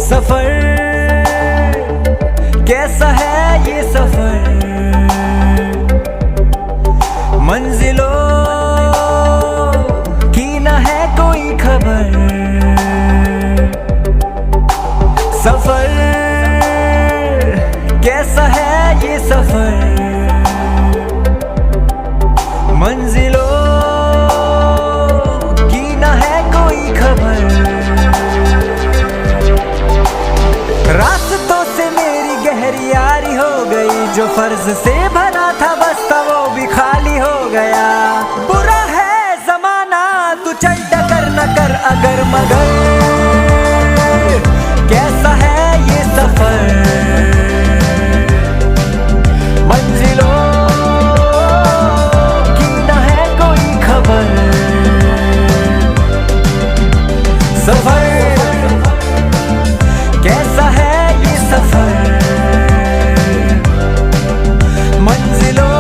सफर कैसा है ये सफर, मंजिलों की न है कोई खबर। सफर कैसा है ये सफर, मंजिलों की न है कोई खबर। रास्तों से मेरी गहरी यारी हो गई, जो फर्ज से भरा था बस्ता वो भी खाली हो गया। बुरा है जमाना तू चल डगर न कर अगर मगर, कैसा है ये सफर, मंजिलों की न है कोई खबर। सफर कैसा है ये सफर, मंजिलों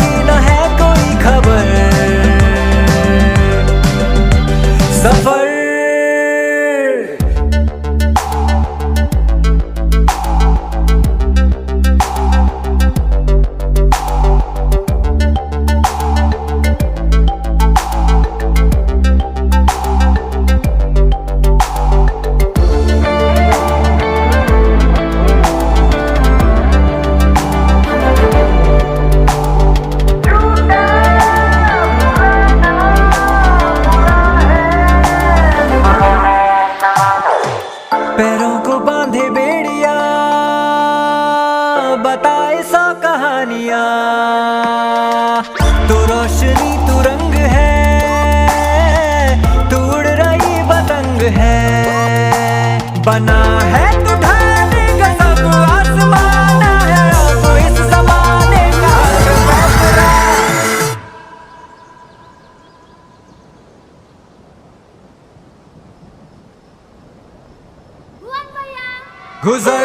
की न है कोई खबर। सफर पैरों को बांधे बेड़िया, बताए सौ कहानियां। तू रोशनी तू रंग है, तू उड़ रही पतंग है। बना है तू ढाने का सब आसमान है, तो इस जमाने का फैसला। गुजर